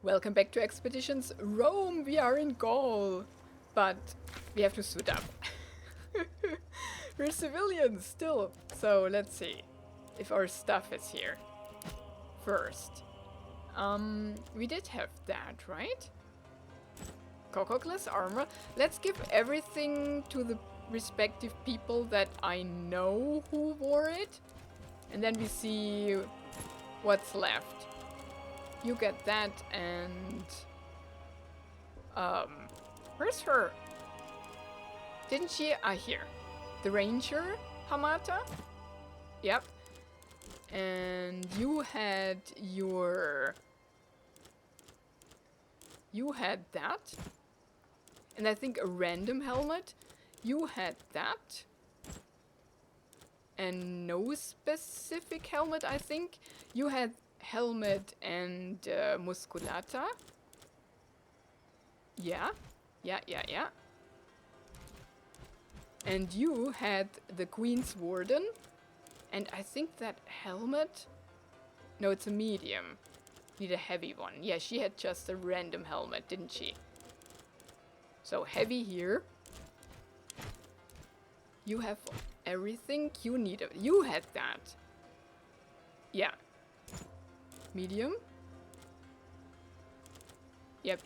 Welcome back to Expeditions Rome. We are in Gaul, but we have to suit up. We're civilians still. So let's see if our stuff is here first. We did have that, right? Cockless armor. Let's give everything to the respective people that I know who wore it. And then we see what's left. You get that and... where's her? Didn't she... here. The ranger, Hamata? Yep. And you had your... You had that. And I think a random helmet. You had that. And no specific helmet, I think. You had helmet and musculata. Yeah. And you had the Queen's Warden. And I think that helmet... No, it's a medium. Need a heavy one. Yeah, she had just a random helmet, didn't she? So heavy here. You have everything you need. You had that. Yeah. Medium. Yep.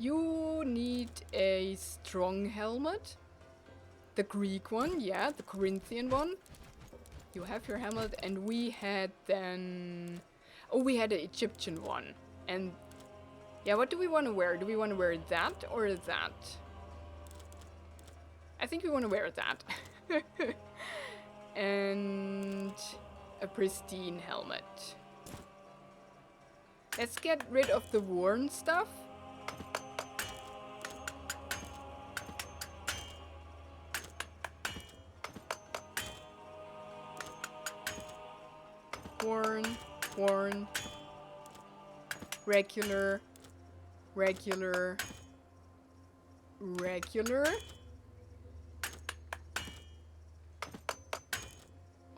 You need a strong helmet. The Greek one, yeah, the Corinthian one. You have your helmet, and we had then... Oh, we had an Egyptian one. And yeah, what do we want to wear? Do we want to wear that or that? I think we want to wear that. And a pristine helmet. Let's get rid of the worn stuff. Worn. Regular.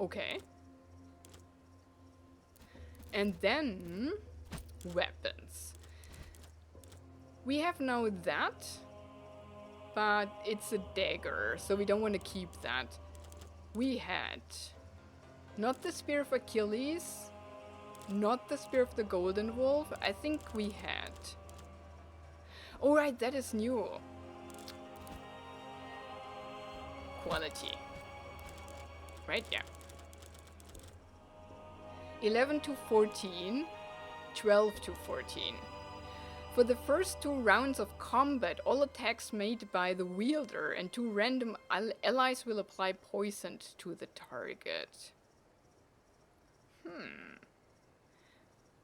Okay. And then weapons. We have now that, but it's a dagger, so we don't want to keep that. We had not the Spear of Achilles, not the Spear of the Golden Wolf. I think we had... Oh right, that is new. Quality. Right, yeah. 11 to 14, 12 to 14. For the first 2 rounds of combat, all attacks made by the wielder and 2 random allies will apply poison to the target.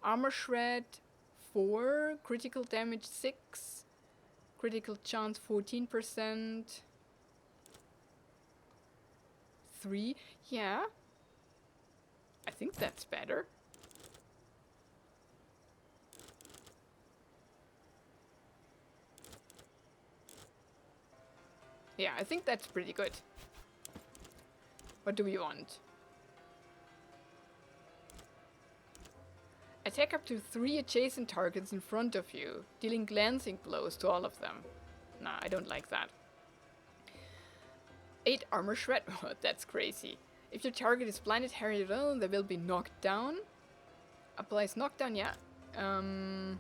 Armor shred 4, critical damage 6, critical chance 14%. 3, yeah. I think that's better. Yeah, I think that's pretty good. What do we want? Attack up to 3 adjacent targets in front of you, dealing glancing blows to all of them. Nah, I don't like that. 8 armor shred. That's crazy. If your target is blinded, harried, they will be knocked down. Applies knockdown, yeah. From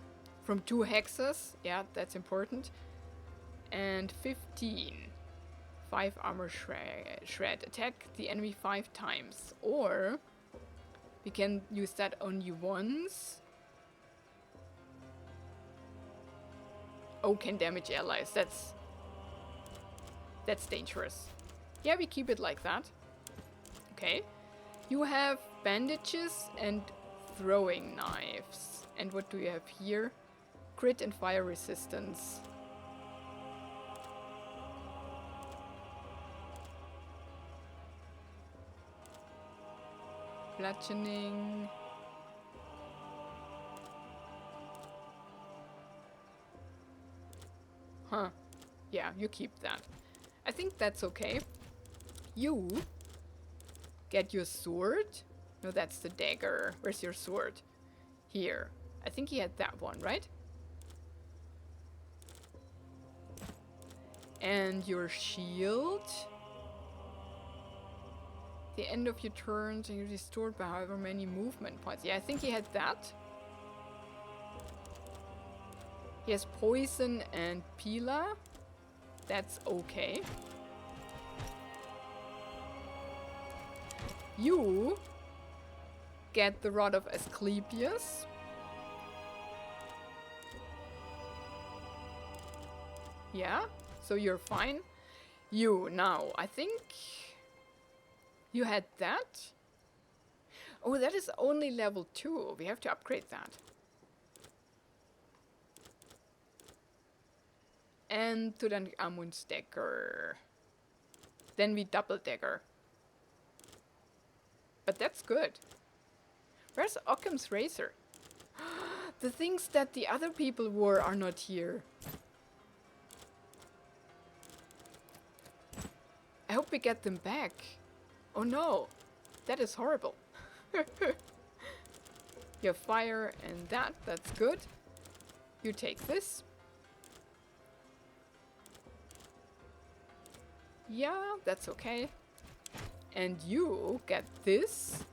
2 hexes, yeah, that's important. And 15. 5 armor shred. Attack the enemy 5 times. Or we can use that only once. Oh, can damage allies. That's dangerous. Yeah, we keep it like that. Okay. You have bandages and throwing knives. And what do you have here? Crit and fire resistance. Bludgeoning. Huh. Yeah, you keep that. I think that's okay. You get your sword. No, that's the dagger. Where's your sword? Here. I think he had that one, right? And your shield. The end of your turn, and you're restored by however many movement points. Yeah, I think he had that. He has poison and Pila. That's okay. You get the Rod of Asclepius. Yeah, so you're fine. You, now, I think you had that. Oh, that is only level 2. We have to upgrade that. And to the Amun's dagger. Then we double dagger. But that's good. Where's Occam's razor? The things that the other people wore are not here. I hope we get them back. Oh no, that is horrible. You have fire and that's good. You take this. Yeah, that's okay. And you get this.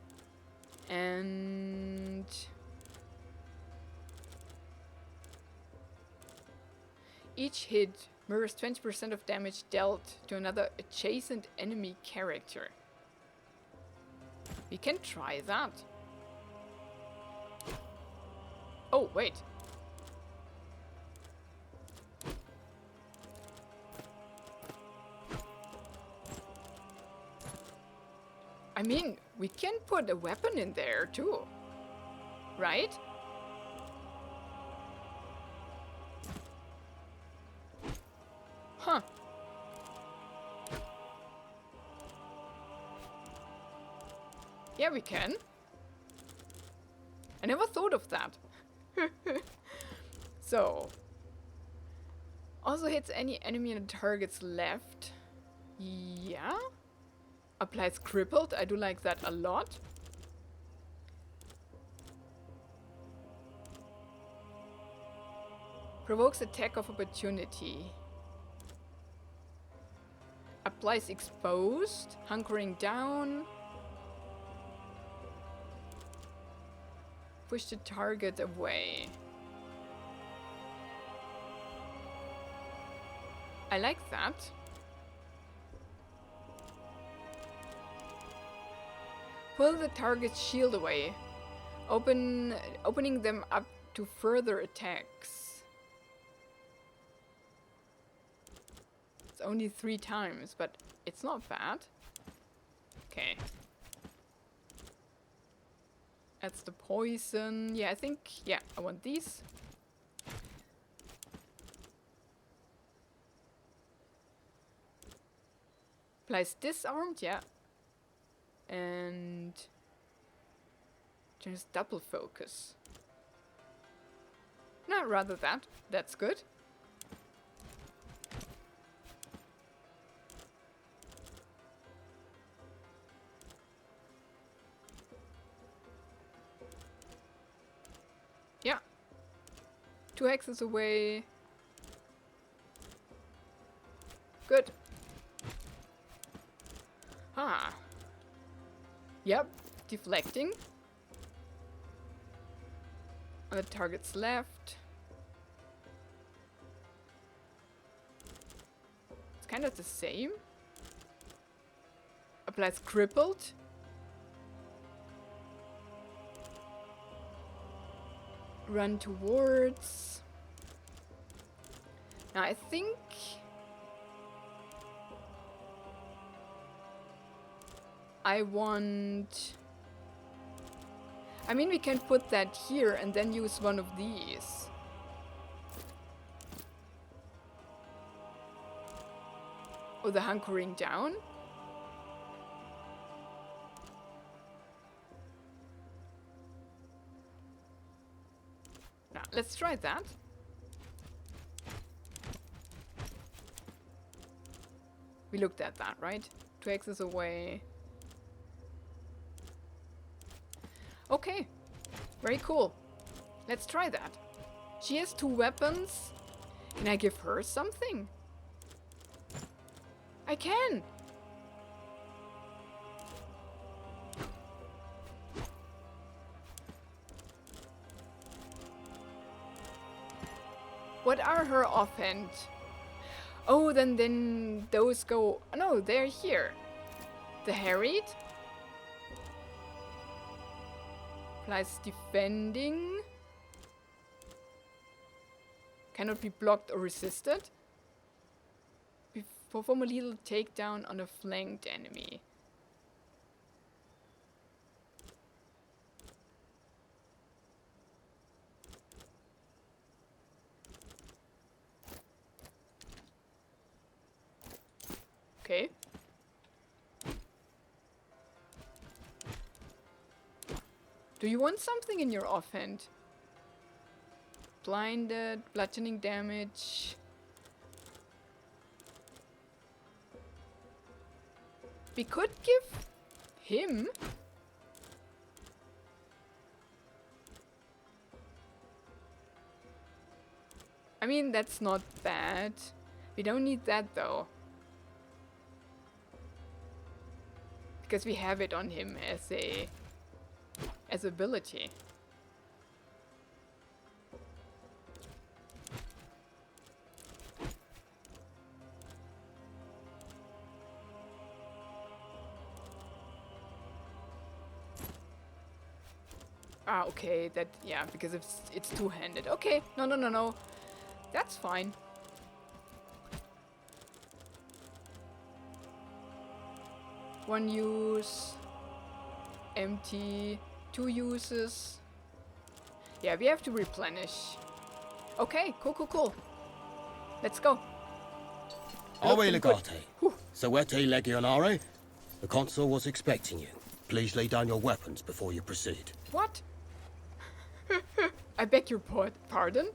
And each hit mirrors 20% of damage dealt to another adjacent enemy character. We can try that. Oh, wait. I mean, we can put a weapon in there too, right? Huh. Yeah, we can. I never thought of that. So. Also hits any enemy and targets left. Yeah. Applies crippled. I do like that a lot. Provokes attack of opportunity. Applies exposed. Hunkering down. Push the target away. I like that. Pull the target's shield away, opening them up to further attacks. It's only 3 times, but it's not bad. Okay. That's the poison. Yeah, I think, yeah, I want these. Applies disarmed, yeah. And just double focus. No, rather that. That's good. Yeah. 2 hexes away. Good. Ah. Yep, deflecting. On the target's left. It's kind of the same. Applies crippled. Run towards. Now I think I want... I mean, we can put that here and then use one of these. Oh, the hunkering down? Now, let's try that. We looked at that, right? 2 hexes away. Okay, very cool. Let's try that. She has 2 weapons. Can I give her something? I can! What are her offhand? Oh, then those go... No, they're here. The harried. Plus defending. Cannot be blocked or resisted. Perform a little takedown on a flanked enemy. Okay. Do you want something in your offhand? Blinded, bludgeoning damage. We could give him. I mean, that's not bad. We don't need that though. Because we have it on him as ability. Ah, okay, that, yeah, because it's two-handed. Okay, no. That's fine. One use, empty, 2 uses. Yeah, we have to replenish. Okay, cool. Let's go. Awe Legate. Sowete Legionare. The consul was expecting you. Please lay down your weapons before you proceed. What? I beg your pardon?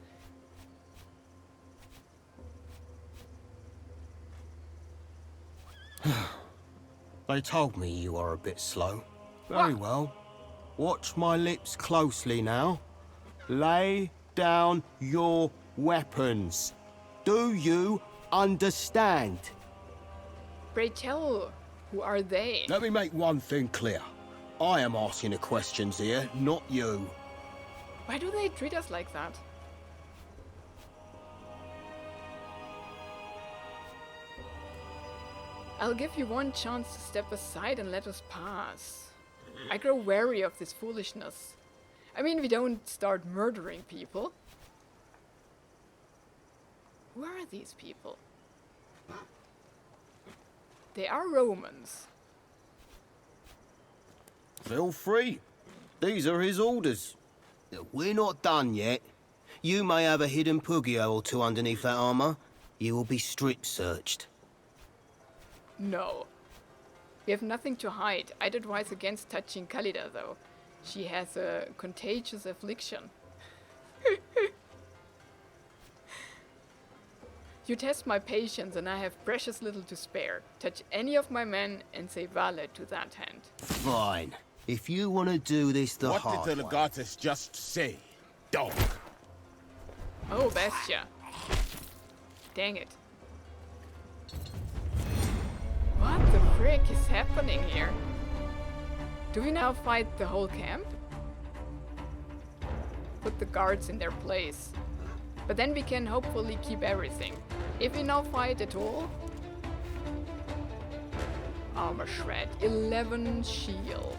They told me you are a bit slow. Very well. Watch my lips closely now. Lay down your weapons. Do you understand? Pray tell, who are they? Let me make one thing clear. I am asking the questions here, not you. Why do they treat us like that? I'll give you one chance to step aside and let us pass. I grow wary of this foolishness. I mean, we don't start murdering people. Who are these people? They are Romans. Feel free. These are his orders. We're not done yet. You may have a hidden Pugio or 2 underneath that armor. You will be strip searched. No. We have nothing to hide. I'd advise against touching Khalida, though. She has a contagious affliction. You test my patience and I have precious little to spare. Touch any of my men and say Vale to that hand. Fine. If you want to do this the hard way. What did the Legatus just say? Dog. Oh, Bestia. Dang it. What the frick is happening here? Do we now fight the whole camp? Put the guards in their place. But then we can hopefully keep everything. If we now fight at all... Armor shred. 11 shield.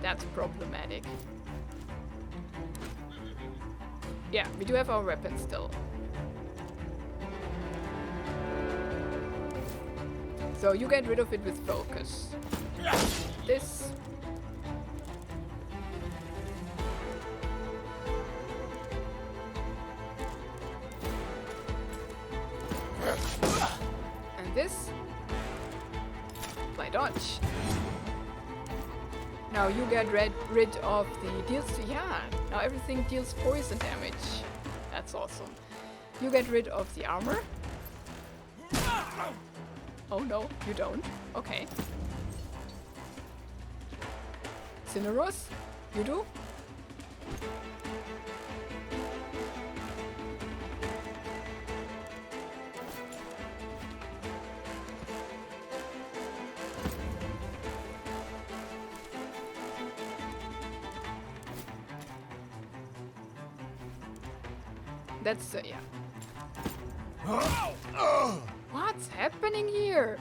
That's problematic. Yeah, we do have our weapons still. So you get rid of it with focus. This. And this. By dodge. Now you get rid of the deals. Yeah, now everything deals poison damage. That's awesome. You get rid of the armor. Oh no, you don't. Okay. Cineros, you do? That's yeah. What's happening here?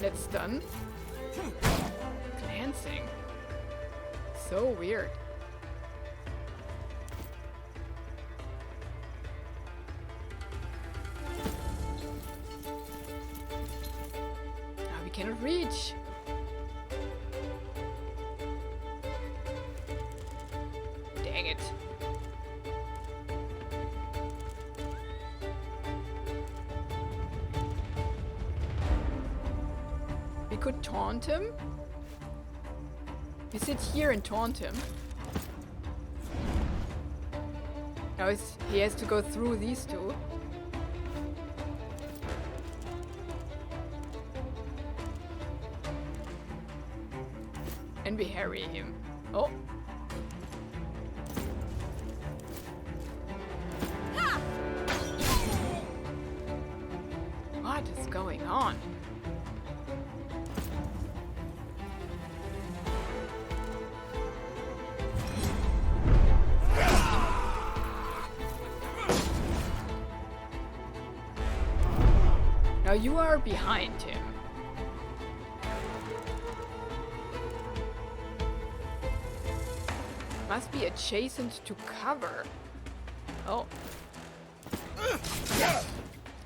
That's done. Glancing. So weird. We cannot reach. Dang it. We could taunt him. We sit here and taunt him. Now he has to go through these two. And we harry him. Oh. What is going on? Now you are behind him. Must be adjacent to cover. Oh.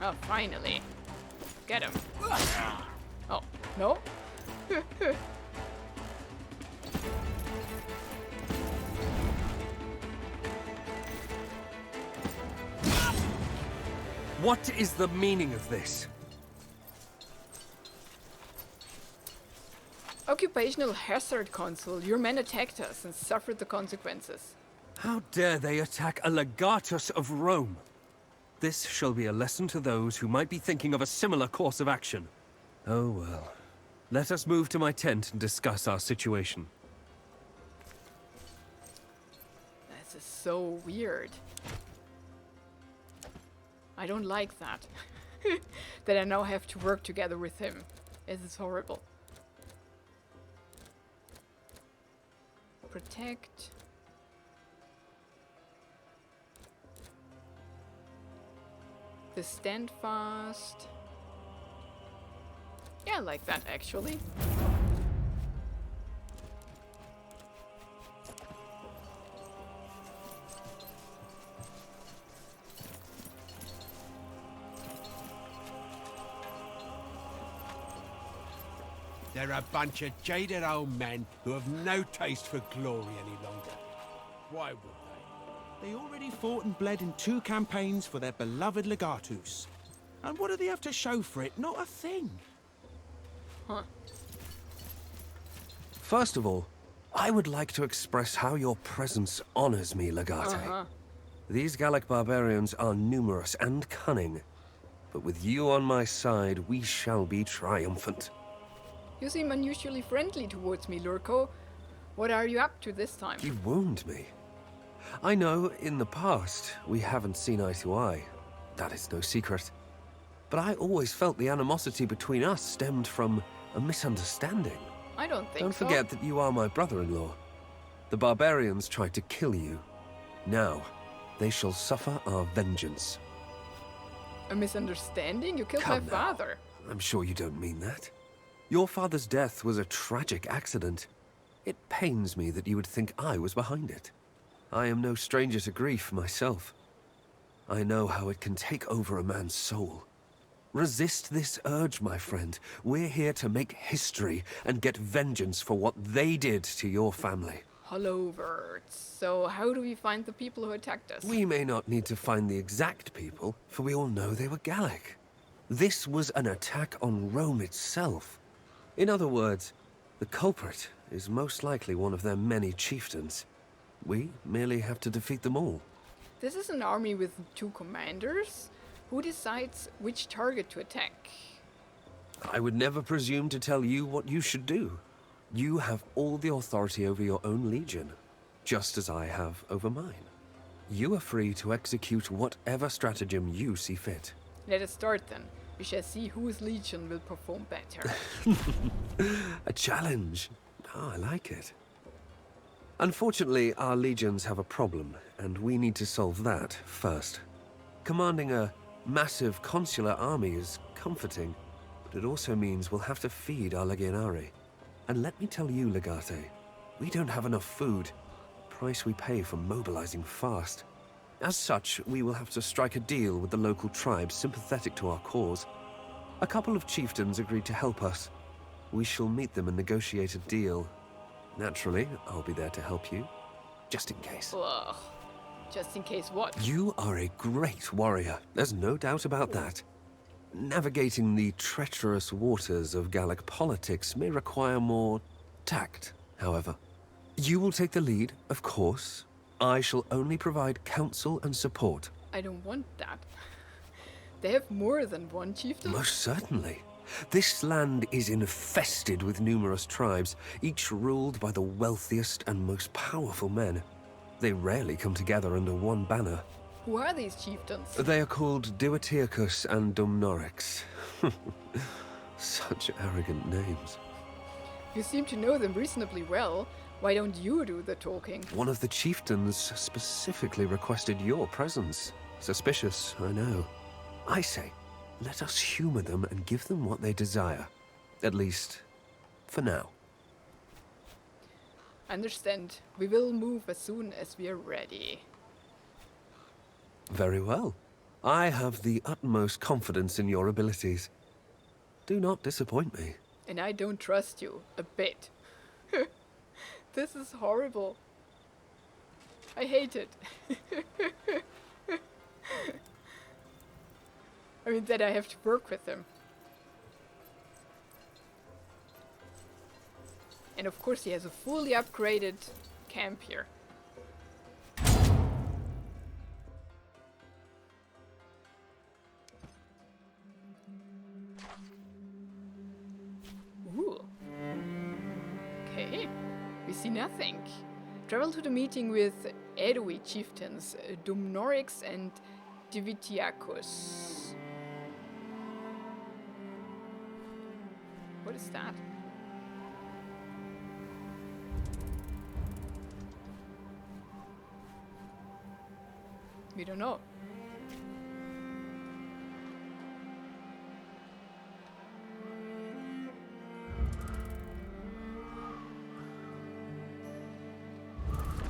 Oh, finally. Get him. Oh, no? What is the meaning of this? Occupational hazard consul. Your men attacked us and suffered the consequences. How dare they attack a Legatus of Rome? This shall be a lesson to those who might be thinking of a similar course of action. Oh well. Let us move to my tent and discuss our situation. This is so weird. I don't like that. That I now have to work together with him. This is horrible. Protect. The stand fast. Yeah, I like that actually. They're a bunch of jaded old men who have no taste for glory any longer. Why would they? They already fought and bled in 2 campaigns for their beloved Legatus. And what do they have to show for it? Not a thing. Huh. First of all, I would like to express how your presence honors me, Legate. These Gallic barbarians are numerous and cunning, but with you on my side, we shall be triumphant. You seem unusually friendly towards me, Lurko. What are you up to this time? You wound me. I know, in the past, we haven't seen eye to eye. That is no secret. But I always felt the animosity between us stemmed from a misunderstanding. I don't think so. Don't forget that you are my brother-in-law. The barbarians tried to kill you. Now, they shall suffer our vengeance. A misunderstanding? You killed Come my now. father. I'm sure you don't mean that. Your father's death was a tragic accident. It pains me that you would think I was behind it. I am no stranger to grief myself. I know how it can take over a man's soul. Resist this urge, my friend. We're here to make history and get vengeance for what they did to your family. Hollow words. So how do we find the people who attacked us? We may not need to find the exact people, for we all know they were Gallic. This was an attack on Rome itself. In other words, the culprit is most likely one of their many chieftains. We merely have to defeat them all. This is an army with 2 commanders. Who decides which target to attack? I would never presume to tell you what you should do. You have all the authority over your own legion, just as I have over mine. You are free to execute whatever stratagem you see fit. Let us start then. We shall see whose legion will perform better. A challenge. Oh, I like it. Unfortunately, our legions have a problem, and we need to solve that first. Commanding a massive consular army is comforting, but it also means we'll have to feed our legionari. And let me tell you, Legate, we don't have enough food. Price we pay for mobilizing fast. As such, we will have to strike a deal with the local tribes sympathetic to our cause. A couple of chieftains agreed to help us. We shall meet them and negotiate a deal. Naturally, I'll be there to help you, just in case. Ugh. Just in case what? You are a great warrior, there's no doubt about that. Navigating the treacherous waters of Gallic politics may require more tact, however. You will take the lead, of course. I shall only provide counsel and support. I don't want that. They have more than one chieftain. Most certainly. This land is infested with numerous tribes, each ruled by the wealthiest and most powerful men. They rarely come together under one banner. Who are these chieftains? They are called Aedui and Dumnorix. Such arrogant names. You seem to know them reasonably well. Why don't you do the talking? One of the chieftains specifically requested your presence. Suspicious, I know. I say, let us humor them and give them what they desire. At least, for now. Understand. We will move as soon as we are ready. Very well. I have the utmost confidence in your abilities. Do not disappoint me. And I don't trust you a bit. This is horrible. I hate it. I mean, that I have to work with him. And of course he has a fully upgraded camp here. Ooh. Okay. We see nothing. Travel to the meeting with Aedui chieftains, Dumnorix and Divitiacus. What is that? We don't know.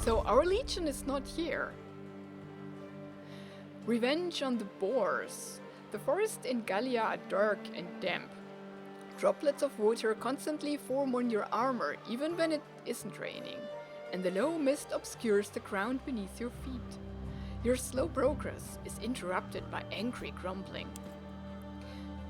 So our legion is not here. Revenge on the boars. The forests in Gallia are dark and damp. Droplets of water constantly form on your armor, even when it isn't raining, and the low mist obscures the ground beneath your feet. Your slow progress is interrupted by angry grumbling.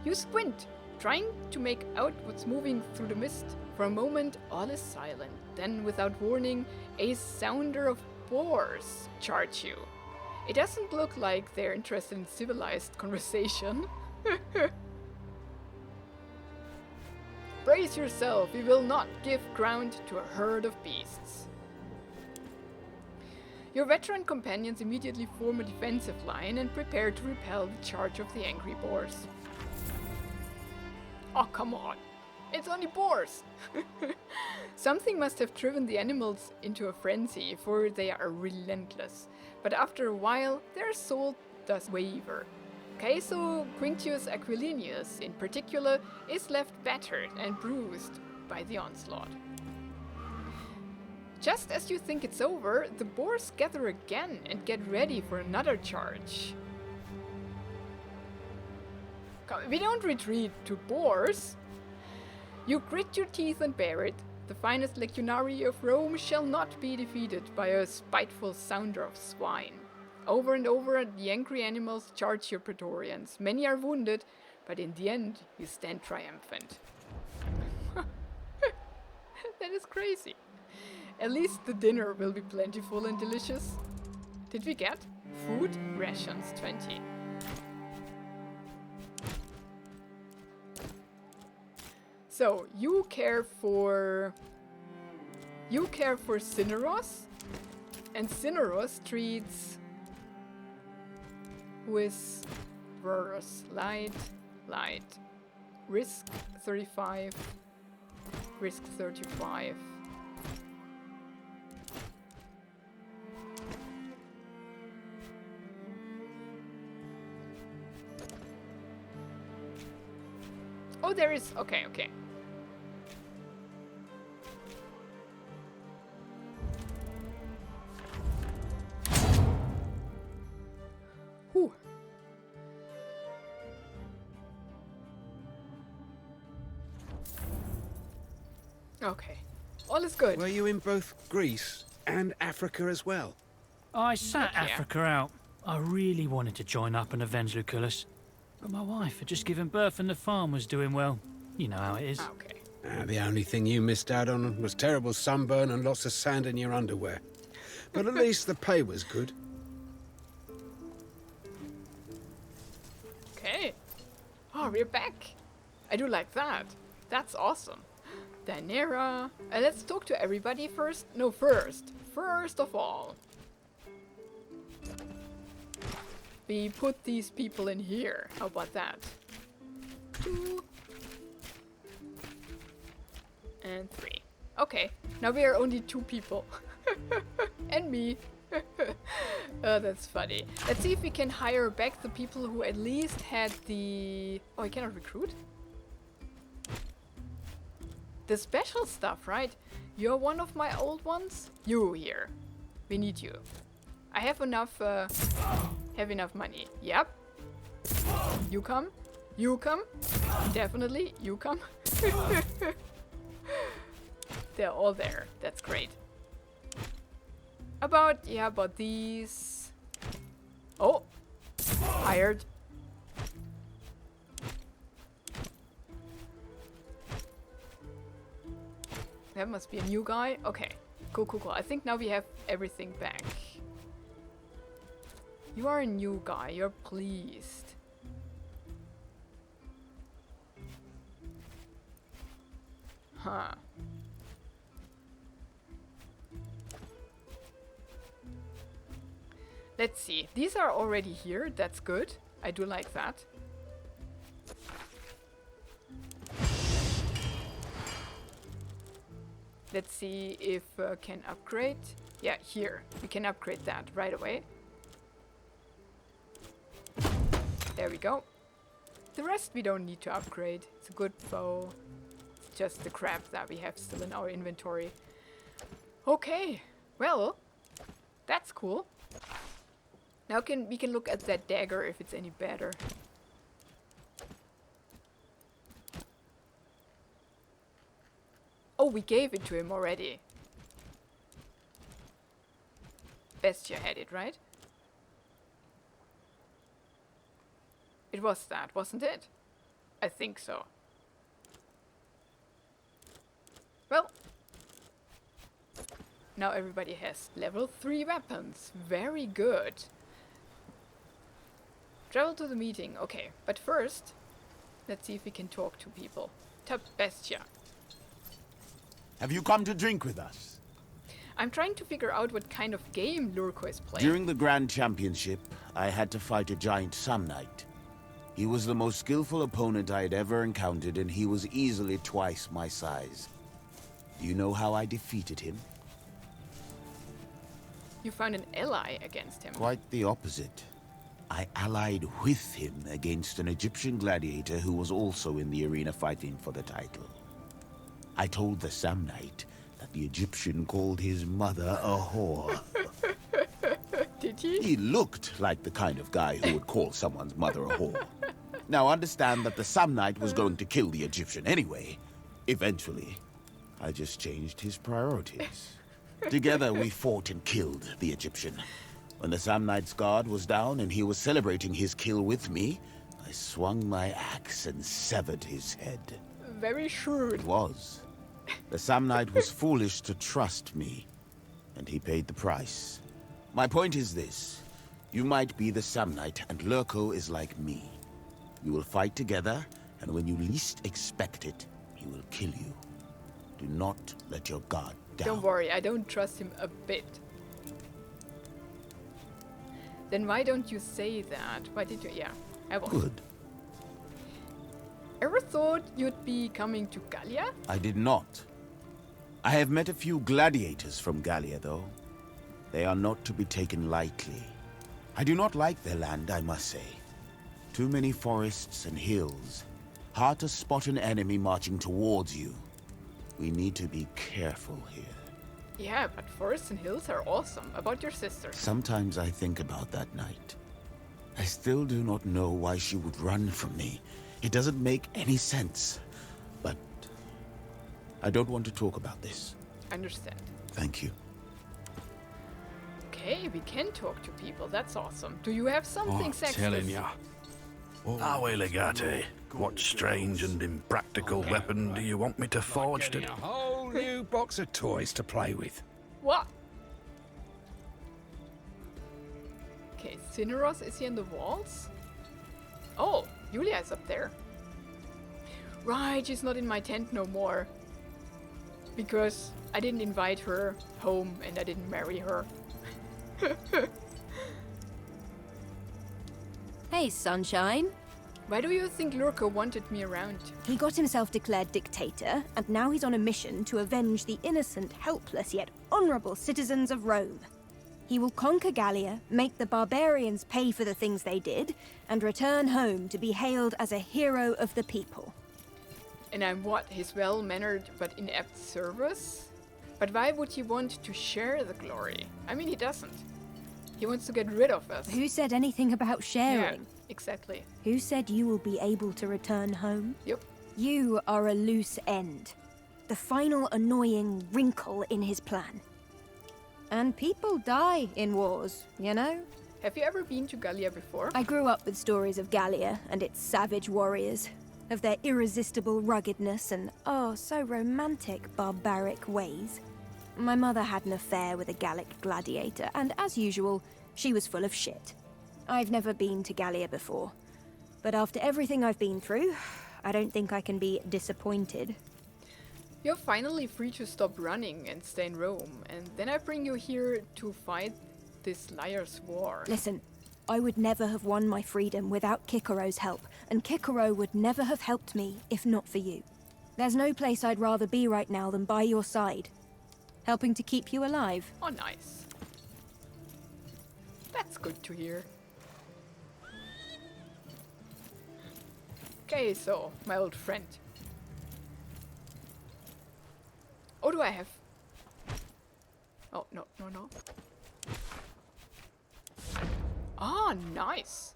You squint, trying to make out what's moving through the mist. For a moment, all is silent. Then, without warning, a sounder of boars charge you. It doesn't look like they're interested in civilized conversation. Brace yourself, we will not give ground to a herd of beasts. Your veteran companions immediately form a defensive line and prepare to repel the charge of the angry boars. Oh, come on. It's only boars! Something must have driven the animals into a frenzy, for they are relentless. But after a while, their soul does waver. Caeso Quinctius Aquilinius, in particular, is left battered and bruised by the onslaught. Just as you think it's over, the boars gather again and get ready for another charge. We don't retreat to boars! You grit your teeth and bear it. The finest legionary of Rome shall not be defeated by a spiteful sounder of swine. Over and over, the angry animals charge your praetorians. Many are wounded, but in the end, you stand triumphant. That is crazy. At least the dinner will be plentiful and delicious. Did we get? Food rations 20. So, you care for Cineros, and Cineros treats with verse light, risk 35, risk 35. Oh, there is. Okay, okay. Whew. Okay. All is good. Were you in both Greece and Africa as well? I sat Yeah. Africa out. I really wanted to join up and avenge Lucullus. But my wife had just given birth and the farm was doing well. You know how it is. Okay. The only thing you missed out on was terrible sunburn and lots of sand in your underwear. But at least the pay was good. Okay. Oh, we're back. I do like that. That's awesome. Daenerys. Let's talk to everybody first. No, first. First of all, we put these people in here. How about that? 2 and 3. Okay, now we are only 2 people. And me. Oh, that's funny. Let's see if we can hire back the people who at least had the... Oh, I cannot recruit? The special stuff, right? You're one of my old ones? You here. We need you. I have enough money. Yep. You come. You come. Definitely. You come. They're all there. That's great. About these. Oh. Hired. That must be a new guy. Okay. Cool, cool, cool. I think now we have everything back. You are a new guy. You're pleased. Huh. Let's see. These are already here. That's good. I do like that. Let's see if can upgrade. Yeah, here. We can upgrade that right away. There we go. The rest we don't need to upgrade. It's a good bow. It's just the crap that we have still in our inventory. Okay. Well, that's cool. Now we can look at that dagger if it's any better. Oh, we gave it to him already. Bestia had it, right? It was that, wasn't it? I think so. Well. Now everybody has level 3 weapons. Very good. Travel to the meeting. Okay, but first, let's see if we can talk to people. Top Bestia. Have you come to drink with us? I'm trying to figure out what kind of game Lurko is playing. During the Grand Championship, I had to fight a giant Sun Knight. He was the most skillful opponent I had ever encountered, and he was easily twice my size. Do you know how I defeated him? You found an ally against him. Quite the opposite. I allied with him against an Egyptian gladiator who was also in the arena fighting for the title. I told the Sam Knight that the Egyptian called his mother a whore. Did he? He looked like the kind of guy who would call someone's mother a whore. Now understand that the Sam Knight was going to kill the Egyptian anyway. Eventually, I just changed his priorities. Together we fought and killed the Egyptian. When the Sam Knight's guard was down and he was celebrating his kill with me, I swung my axe and severed his head. Very shrewd. It was. The Sam Knight was foolish to trust me, and he paid the price. My point is this. You might be the Sam Knight, and Lurko is like me. We will fight together, and when you least expect it, he he will kill you. Do not let your guard down. Don't worry, I don't trust him a bit. Then why don't you say that? Why did you? Yeah, I won't. Good. Ever thought you'd be coming to Gallia? I did not. I have met a few gladiators from Gallia, though. They are not to be taken lightly. I do not like their land, I must say. Too many forests and hills. Hard to spot an enemy marching towards you. We need to be careful here. Yeah, but forests and hills are awesome. About your sister. Sometimes I think about that night. I still do not know why she would run from me. It doesn't make any sense. But I don't want to talk about this. Understand. Thank you. Okay, we can talk to people. That's awesome. Do you have something sexist? Telling ya. Awe Legate, what strange and impractical weapon do you want me to forge Getting today? a whole new box of toys to play with. What? Okay, Cineros, is he in the walls? Oh, Julia is up there. Right, she's not in my tent no more. Because I didn't invite her home and I didn't marry her. Hey, sunshine. Why do you think Lurko wanted me around? He got himself declared dictator, and now he's on a mission to avenge the innocent, helpless, yet honorable citizens of Rome. He will conquer Gallia, make the barbarians pay for the things they did, and return home to be hailed as a hero of the people. And I'm what? His well-mannered but inept service? But why would he want to share the glory? I mean, he doesn't. He wants to get rid of us. Who said anything about sharing? Yeah, exactly. Who said you will be able to return home? Yep. You are a loose end. The final annoying wrinkle in his plan. And people die in wars, you know? Have you ever been to Gallia before? I grew up with stories of Gallia and its savage warriors, of their irresistible ruggedness and, oh, so romantic, barbaric ways. My mother had an affair with a Gallic gladiator, and as usual, she was full of shit. I've never been to Gallia before, but after everything I've been through, I don't think I can be disappointed. You're finally free to stop running and stay in Rome, and then I bring you here to fight this liar's war. Listen, I would never have won my freedom without Kikaro's help, and Kikaro would never have helped me if not for you. There's no place I'd rather be right now than by your side, helping to keep you alive. Oh, nice. That's good to hear. Okay, so, my old friend. Oh, do I have... Oh, no. Ah, nice.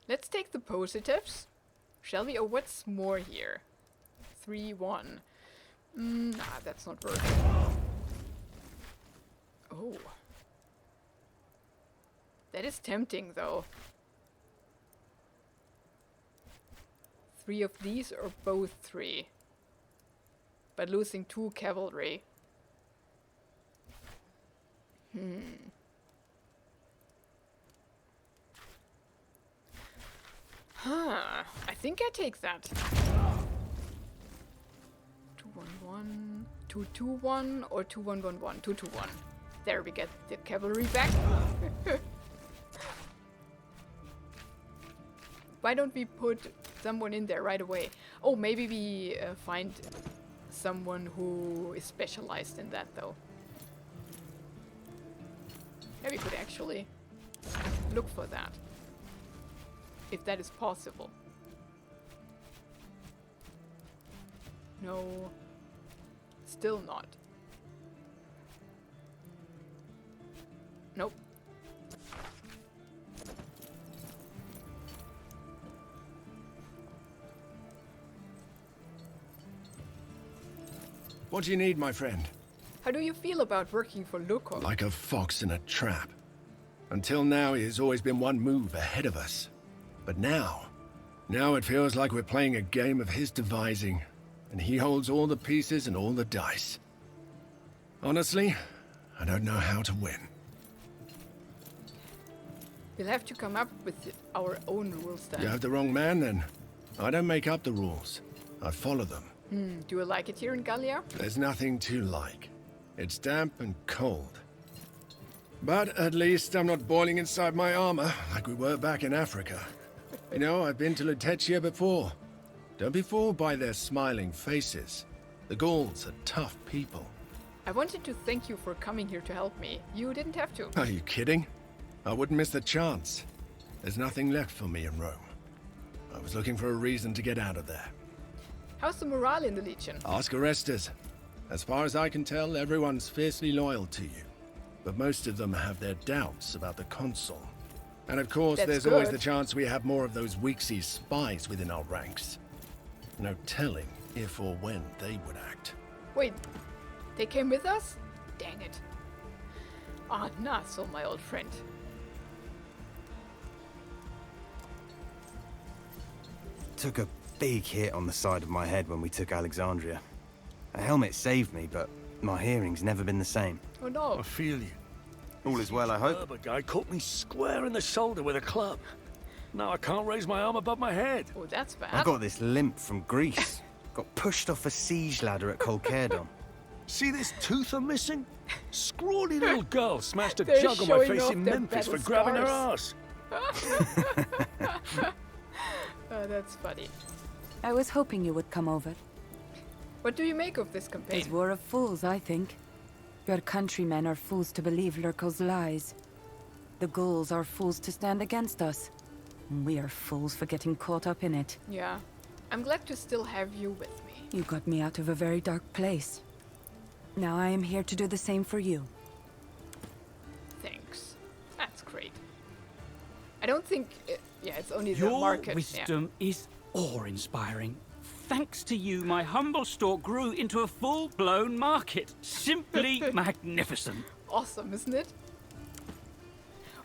Let's take the positives. Shall we? Oh, what's more here? 3-1. Nah, that's not working. Oh. That is tempting, though. 3 of these or both 3. But losing 2 cavalry. Huh. I think I take that. 2-1-1, 2-2-1, or 2-1-1-1, 2-2-1. There we get the cavalry back. Why don't we put someone in there right away? Oh, maybe we find someone who is specialized in that, though. Yeah, we could actually look for that. If that is possible. No. Still not. Nope. What do you need, my friend? How do you feel about working for Lurko? Like a fox in a trap. Until now, he has always been one move ahead of us. But now it feels like we're playing a game of his devising, and he holds all the pieces and all the dice. Honestly, I don't know how to win. We'll have to come up with our own rules then. You have the wrong man then. I don't make up the rules. I follow them. Do you like it here in Gallia? There's nothing to like. It's damp and cold. But at least I'm not boiling inside my armor like we were back in Africa. You know, I've been to Lutetia before. Don't be fooled by their smiling faces. The Gauls are tough people. I wanted to thank you for coming here to help me. You didn't have to. Are you kidding? I wouldn't miss the chance. There's nothing left for me in Rome. I was looking for a reason to get out of there. How's the morale in the Legion? Ask Orestes. As far as I can tell, everyone's fiercely loyal to you. But most of them have their doubts about the consul. And of course, there's always the chance we have more of those weaksy spies within our ranks. No telling if or when they would act. Wait, they came with us? Dang it. Ah, Naso, my old friend. Took a big hit on the side of my head when we took Alexandria. A helmet saved me, but my hearing's never been the same. Oh no. I feel you. All is well, I hope. A guy caught me square in the shoulder with a club. Now I can't raise my arm above my head. Oh, that's bad. I got this limp from Greece. Got pushed off a siege ladder at Colcaedon. See this tooth I'm missing? Scrawny little girl smashed a They're jug on my showing face off in their Memphis for battle grabbing her scars. ass. Oh, that's funny. I was hoping you would come over. What do you make of this campaign? It's war of fools, I think. Your countrymen are fools to believe Lurko's lies. The Gauls are fools to stand against us. We are fools for getting caught up in it. Yeah. I'm glad to still have you with me. You got me out of a very dark place. Now I am here to do the same for you. Thanks. That's great. I don't think... yeah, it's only the Your market. wisdom is awe-inspiring. Thanks to you, my humble store grew into a full-blown market. Simply magnificent. Awesome, isn't it?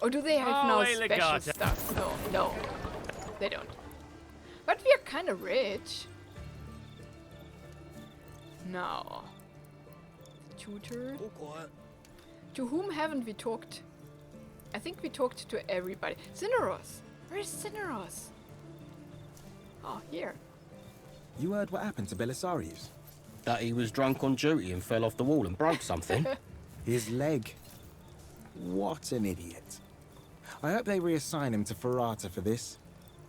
Or do they have now special Legatus. stuff? No, no. They don't. But we are kind of rich. Now. Tutor. To whom haven't we talked? I think we talked to everybody. Cineros. Where's Cineros? Oh, here. You heard what happened to Belisarius? That he was drunk on duty and fell off the wall and broke something. His leg. What an idiot. I hope they reassign him to Ferrata for this.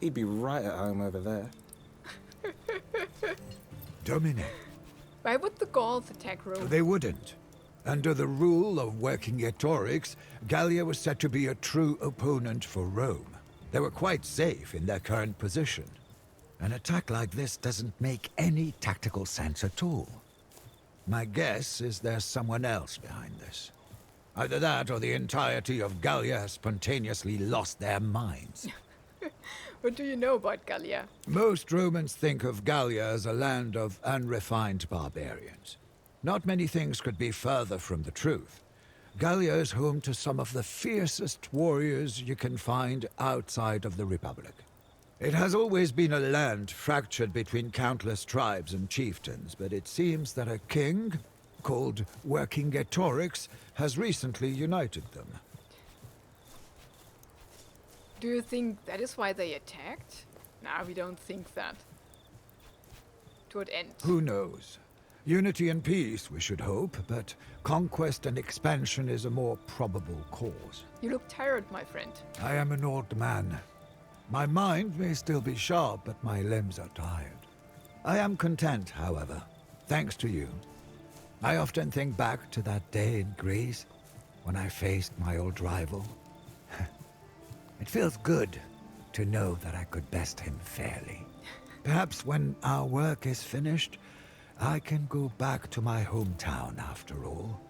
He'd be right at home over there. Domine. Why would the Gauls attack Rome? They wouldn't. Under the rule of Vercingetorix, Gallia was said to be a true opponent for Rome. They were quite safe in their current position. An attack like this doesn't make any tactical sense at all. My guess is there's someone else behind this. Either that or the entirety of Gallia has spontaneously lost their minds. What do you know about Gallia? Most Romans think of Gallia as a land of unrefined barbarians. Not many things could be further from the truth. Gallia is home to some of the fiercest warriors you can find outside of the Republic. It has always been a land fractured between countless tribes and chieftains, but it seems that a king, called Vercingetorix, has recently united them. Do you think that is why they attacked? Nah, we don't think that. To what end? Who knows? Unity and peace, we should hope, but conquest and expansion is a more probable cause. You look tired, my friend. I am an old man. My mind may still be sharp, but my limbs are tired. I am content, however, thanks to you. I often think back to that day in Greece, when I faced my old rival. It feels good to know that I could best him fairly. Perhaps when our work is finished, I can go back to my hometown after all,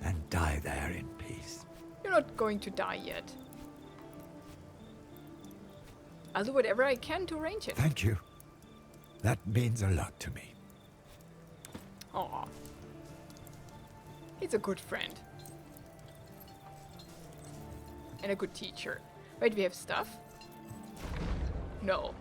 and die there in peace. You're not going to die yet. I'll do whatever I can to arrange it. Thank you. That means a lot to me. Aw. He's a good friend. And a good teacher. Wait, we have stuff? No.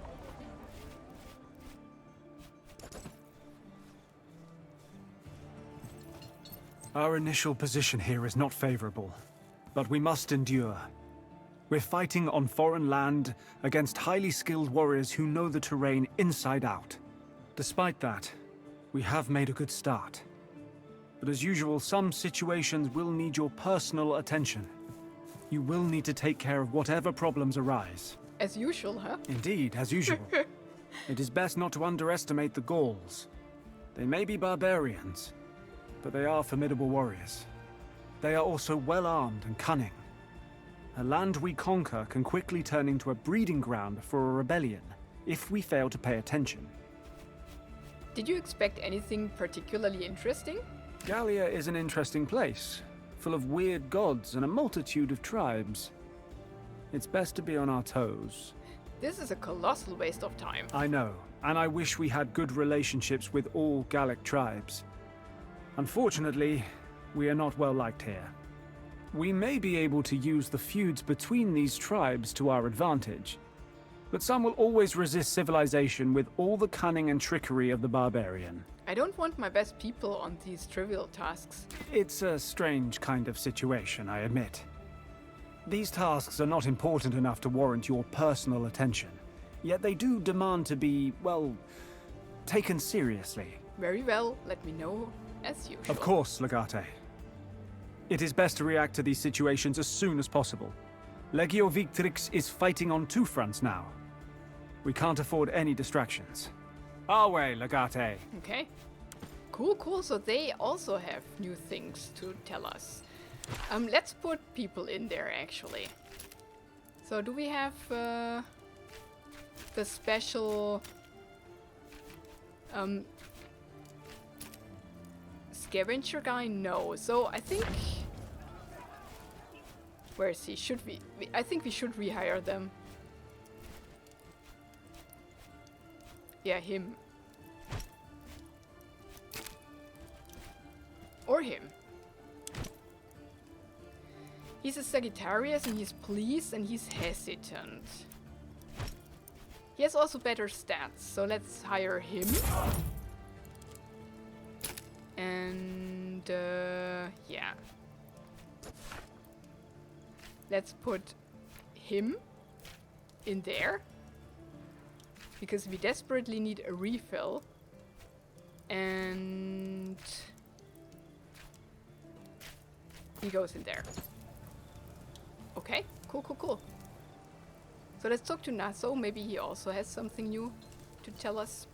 Our initial position here is not favorable, but we must endure. We're fighting on foreign land against highly skilled warriors who know the terrain inside out. Despite that, we have made a good start. But as usual, some situations will need your personal attention. You will need to take care of whatever problems arise. As usual, huh? Indeed, as usual. It is best not to underestimate the Gauls. They may be barbarians, but they are formidable warriors. They are also well-armed and cunning. A land we conquer can quickly turn into a breeding ground for a rebellion if we fail to pay attention. Did you expect anything particularly interesting? Gallia is an interesting place, full of weird gods and a multitude of tribes. It's best to be on our toes. This is a colossal waste of time. I know, and I wish we had good relationships with all Gallic tribes. Unfortunately, we are not well liked here. We may be able to use the feuds between these tribes to our advantage, but some will always resist civilization with all the cunning and trickery of the barbarian. I don't want my best people on these trivial tasks. It's a strange kind of situation, I admit. These tasks are not important enough to warrant your personal attention, yet they do demand to be, well, taken seriously. Very well, let me know as usual. Of course, Legate. It is best to react to these situations as soon as possible. Legio Victrix is fighting on two fronts now. We can't afford any distractions. Our way, Legate. Okay. Cool, cool. So they also have new things to tell us. Let's put people in there, actually. So do we have the special scavenger guy? No. So I think... Where is he? Should we... I think we should rehire them. Yeah, him. Or him. He's a Sagittarius and he's pleased and he's hesitant. He has also better stats, so let's hire him. And yeah. Let's put him in there. Because we desperately need a refill. And he goes in there. Okay, cool, cool, cool. So let's talk to Naso. Maybe he also has something new to tell us.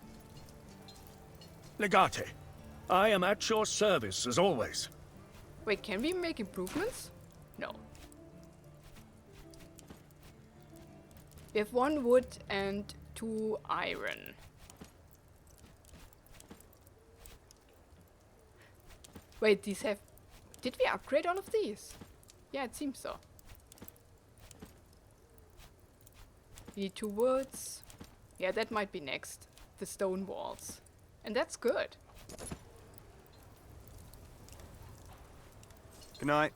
Legate, I am at your service as always. Wait, can we make improvements? No. We have 1 wood and 2 iron. Wait, these have... Did we upgrade all of these? Yeah, it seems so. We need 2 woods. Yeah, that might be next. The stone walls. And that's good. Good night.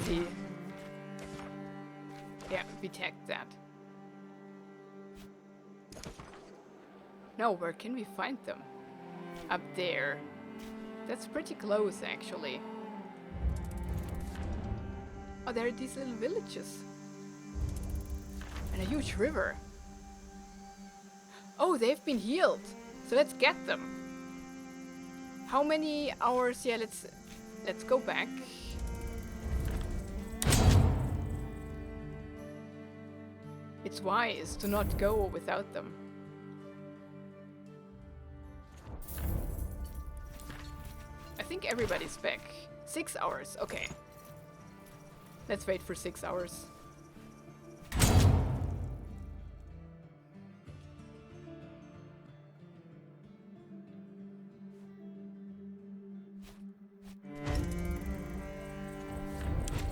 See. Yeah, we tagged that. Now, where can we find them? Up there. That's pretty close, actually. Oh, there are these little villages. And a huge river. Oh, they've been healed. So let's get them. How many hours? Yeah, let's go back. It's wise to not go without them. I think everybody's back. 6 hours, okay. Let's wait for 6 hours.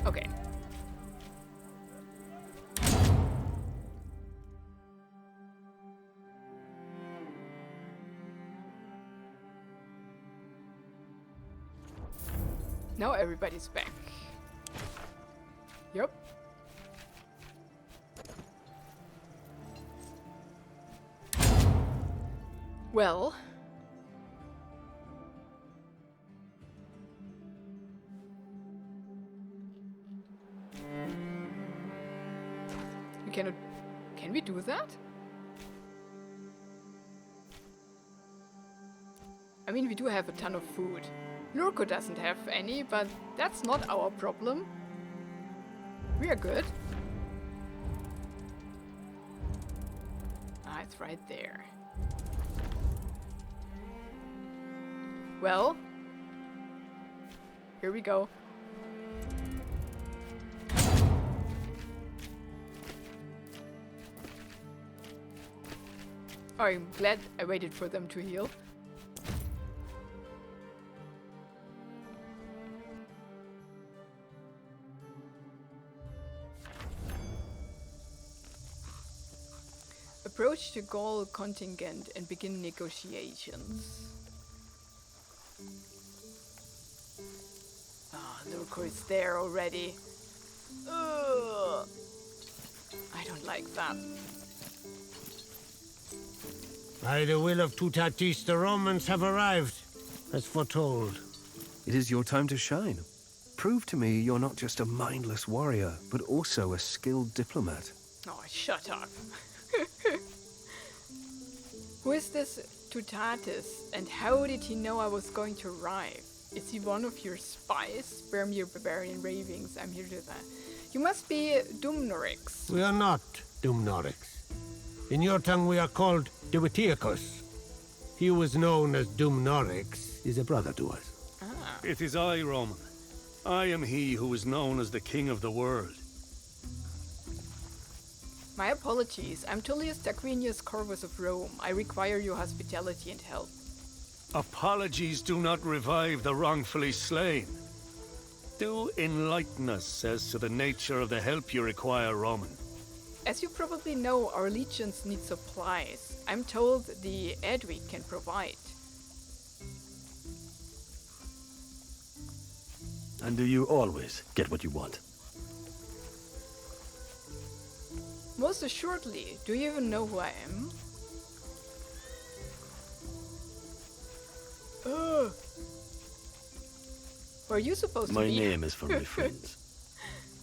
Okay. Now everybody's back. Yep. Well... We cannot... Can we do that? I mean, we do have a ton of food. Lurko doesn't have any, but that's not our problem. We are good. Ah, it's right there. Well, here we go. Oh, I'm glad I waited for them to heal. Approach the Gaul contingent and begin negotiations. Ah, Lurko is there already. Ugh. I don't like that. By the will of Tutatis, the Romans have arrived, as foretold. It is your time to shine. Prove to me you're not just a mindless warrior, but also a skilled diplomat. Oh, shut up. Who is this Tutatis, and how did he know I was going to arrive? Is he one of your spies? Spare me your barbarian ravings, I'm here to that. You must be Dumnorix. We are not Dumnorix. In your tongue we are called Divitiacus. He who is known as Dumnorix is a brother to us. Ah. It is I, Roman. I am he who is known as the King of the World. My apologies. I'm Tullius Tarquinius Corvus of Rome. I require your hospitality and help. Apologies do not revive the wrongfully slain. Do enlighten us as to the nature of the help you require, Roman. As you probably know, our legions need supplies. I'm told the Aedui can provide. And do you always get what you want? Most assuredly. Do you even know who I am? Ugh. Where are you supposed to be? My name is for my friends.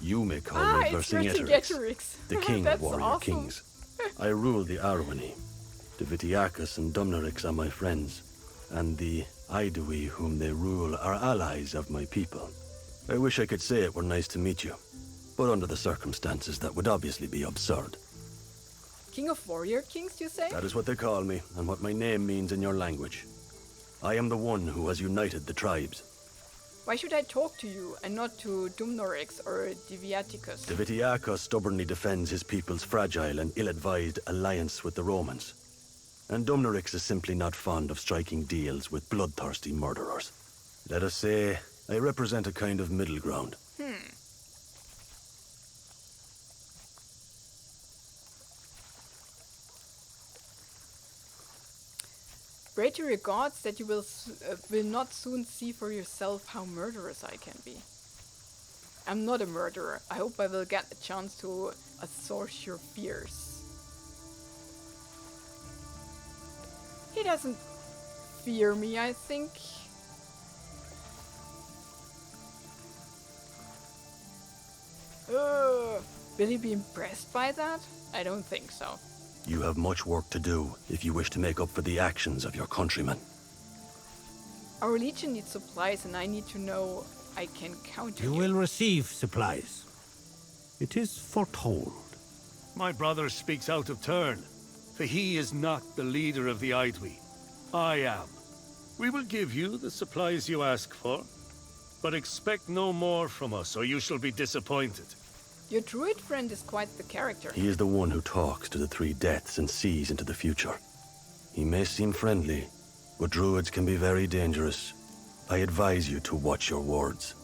You may call me it's Vercingetorix, the king of warrior awesome. kings. I rule the Arwani. The Vitiacus and Dumnorix are my friends, and the Aedui whom they rule are allies of my people. I wish I could say it were nice to meet you, but under the circumstances that would obviously be absurd. King of warrior kings, you say? That is what they call me, and what my name means in your language. I am the one who has united the tribes. Why should I talk to you and not to Dumnorix or Divitiacus? The Vitiacus stubbornly defends his people's fragile and ill-advised alliance with the Romans. And Dumnorix is simply not fond of striking deals with bloodthirsty murderers. Let us say, I represent a kind of middle ground. Pray to your gods that you will not soon see for yourself how murderous I can be. I'm not a murderer. I hope I will get a chance to assuage your fears. He doesn't fear me, I think. Will he be impressed by that? I don't think so. You have much work to do if you wish to make up for the actions of your countrymen. Our legion needs supplies and I need to know I can count on You will receive supplies. It is foretold. My brother speaks out of turn, for he is not the leader of the Aedui. I am. We will give you the supplies you ask for, but expect no more from us, or you shall be disappointed. Your druid friend is quite the character. He is the one who talks to the three deaths and sees into the future. He may seem friendly, but druids can be very dangerous. I advise you to watch your words.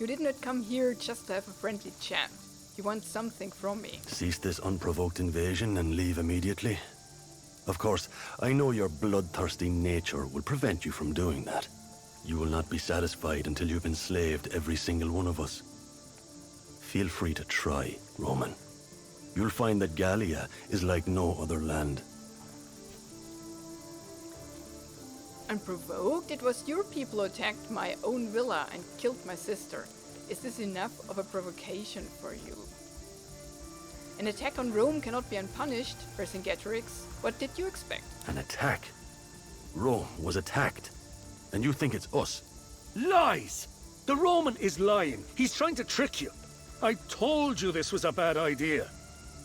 You did not come here just to have a friendly chat. You want something from me. Cease this unprovoked invasion and leave immediately. Of course, I know your bloodthirsty nature will prevent you from doing that. You will not be satisfied until you've enslaved every single one of us. Feel free to try, Roman. You'll find that Gallia is like no other land. Unprovoked? It was your people who attacked my own villa and killed my sister. Is this enough of a provocation for you? An attack on Rome cannot be unpunished, Vercingetorix. What did you expect? An attack? Rome was attacked. And you think it's us? Lies! The Roman is lying. He's trying to trick you. I told you this was a bad idea.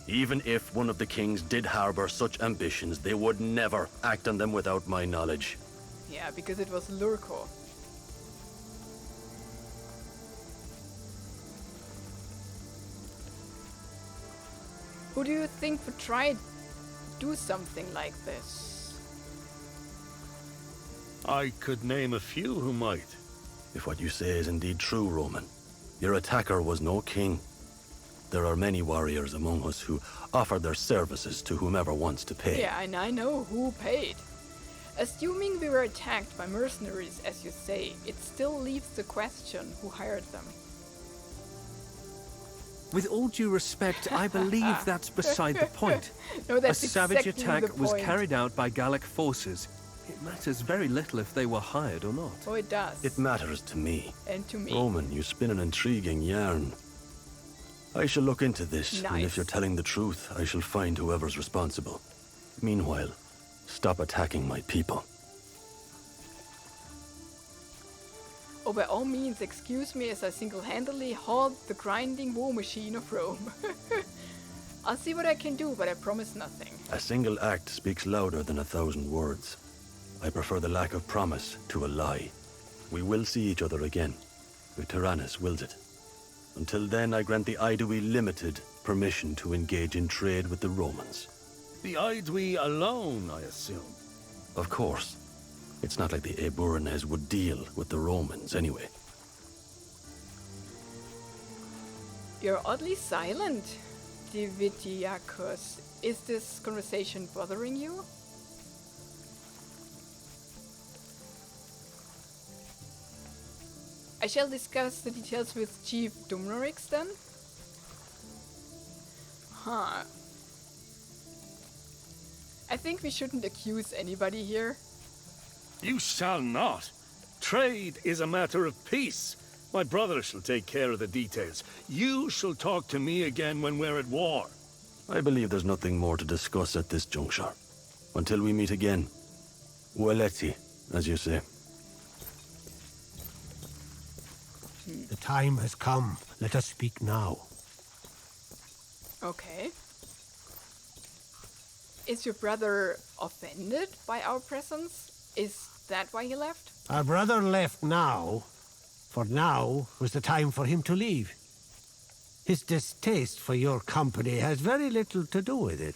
Even if one of the kings did harbor such ambitions, they would never act on them without my knowledge. Yeah, because it was Lurko. Who do you think would try to do something like this? I could name a few who might. If what you say is indeed true, Roman, your attacker was no king. There are many warriors among us who offer their services to whomever wants to pay. Yeah, and I know who paid. Assuming we were attacked by mercenaries, as you say, it still leaves the question who hired them. With all due respect, I believe that's beside the point. No, that's a savage exactly attack the was point. carried out by Gallic forces. It matters very little if they were hired or not. Oh, it does. It matters to me. And to me. Roman, you spin an intriguing yarn. I shall look into this, and if you're telling the truth, I shall find whoever's responsible. Meanwhile, stop attacking my people. Oh, by all means, excuse me as I single-handedly halt the grinding war machine of Rome. I'll see what I can do, but I promise nothing. A single act speaks louder than 1,000 words. I prefer the lack of promise to a lie. We will see each other again, if Tyrannus wills it. Until then, I grant the Aedui limited permission to engage in trade with the Romans. The Aedui alone, I assume. Of course. It's not like the Eburones would deal with the Romans anyway. You're oddly silent, Divitiacus. Is this conversation bothering you? I shall discuss the details with Chief Dumnorix then. Huh. I think we shouldn't accuse anybody here. You shall not. Trade is a matter of peace. My brother shall take care of the details. You shall talk to me again when we're at war. I believe there's nothing more to discuss at this juncture. Until we meet again. Ueleti, as you say. The time has come. Let us speak now. Okay. Is your brother offended by our presence? Is that why he left? Our brother left now, for now was the time for him to leave. His distaste for your company has very little to do with it.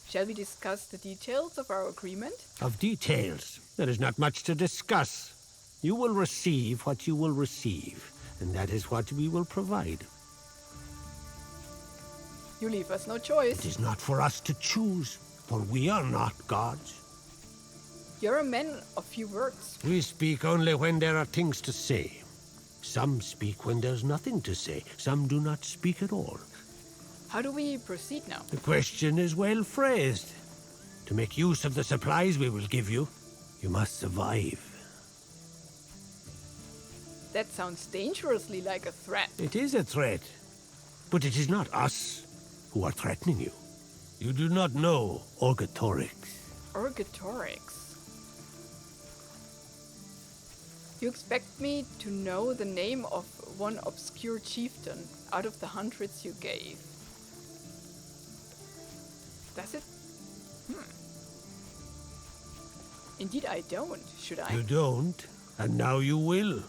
Shall we discuss the details of our agreement? Of details, there is not much to discuss. You will receive what you will receive, and that is what we will provide. You leave us no choice. It is not for us to choose, for we are not gods. You're a man of few words. We speak only when there are things to say. Some speak when there's nothing to say. Some do not speak at all. How do we proceed now? The question is well phrased. To make use of the supplies we will give you, you must survive. That sounds dangerously like a threat. It is a threat, but it is not us who are threatening you. You do not know Orgatorix. Orgatorix? You expect me to know the name of one obscure chieftain out of the hundreds you gave? Does it? Indeed I don't, should I? You don't, and now you will.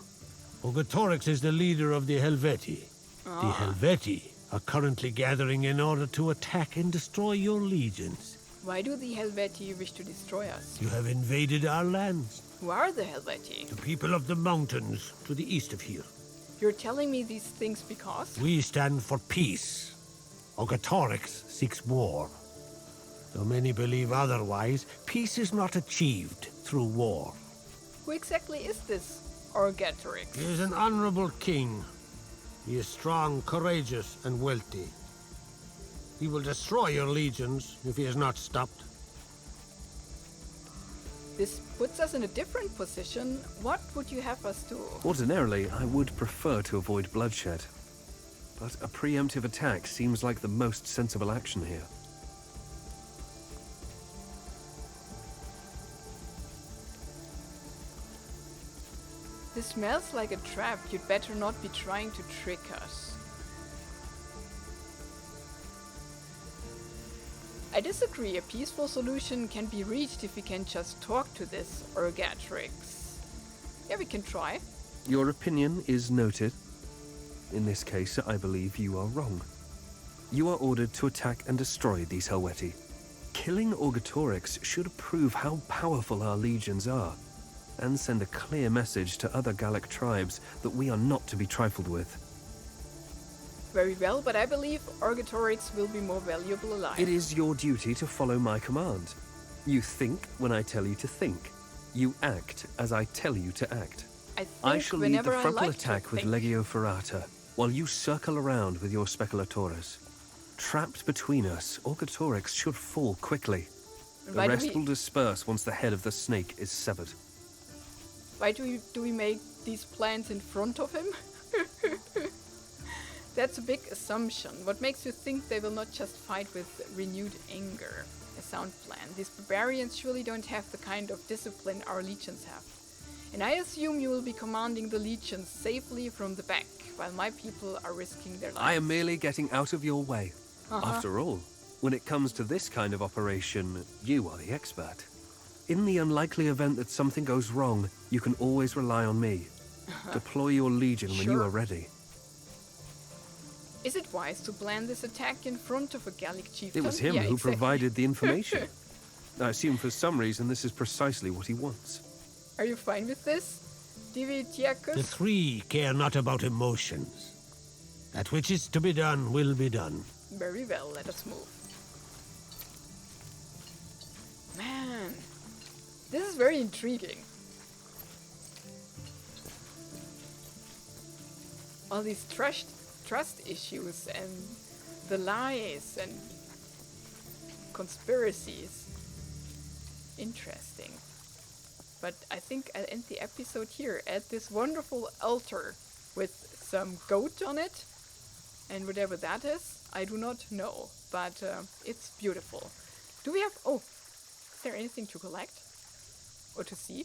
Orgatorix is the leader of the Helvetii. The Helvetii are currently gathering in order to attack and destroy your legions. Why do the Helvetii wish to destroy us? You have invaded our lands. Who are the Helvetii? The people of the mountains to the east of here. You're telling me these things because? We stand for peace. Orgatorix seeks war. Though many believe otherwise, peace is not achieved through war. Who exactly is this Orgatorix? He is an honorable king. He is strong, courageous, and wealthy. He will destroy your legions if he is not stopped. This puts us in a different position. What would you have us do? Ordinarily, I would prefer to avoid bloodshed. But a preemptive attack seems like the most sensible action here. This smells like a trap. You'd better not be trying to trick us. I disagree. A peaceful solution can be reached if we can just talk to this Orgatrix. Yeah, we can try. Your opinion is noted. In this case, I believe you are wrong. You are ordered to attack and destroy these Helvetii. Killing Orgatorix should prove how powerful our legions are, and send a clear message to other Gallic tribes that we are not to be trifled with. Very well, but I believe Orgatorix will be more valuable alive. It is your duty to follow my command. You think when I tell you to think. You act as I tell you to act. I shall lead the frontal attack with Legio Ferrata, while you circle around with your speculatores. Trapped between us, Orgatorix should fall quickly. The rest will disperse once the head of the snake is severed. Why do we make these plans in front of him? That's a big assumption. What makes you think they will not just fight with renewed anger? A sound plan. These barbarians surely don't have the kind of discipline our legions have. And I assume you will be commanding the legions safely from the back, while my people are risking their lives. I am merely getting out of your way. After all, when it comes to this kind of operation, you are the expert. In the unlikely event that something goes wrong, you can always rely on me. Deploy your legion when you are ready. Is it wise to plan this attack in front of a Gallic chieftain? It was him who provided the information. I assume for some reason this is precisely what he wants. Are you fine with this, Divitiacus? The three care not about emotions. That which is to be done will be done. Very well, let us move. Man, this is very intriguing. All these trust issues and the lies and conspiracies. Interesting. But I think I'll end the episode here at this wonderful altar with some goat on it. And whatever that is, I do not know. But it's beautiful. Do we have... Oh, is there anything to collect? Or to see?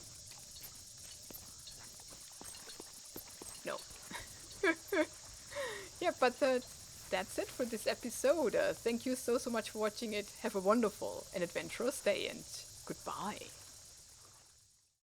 No. Yeah, but that's it for this episode. Thank you so much for watching it. Have a wonderful and adventurous day, and goodbye.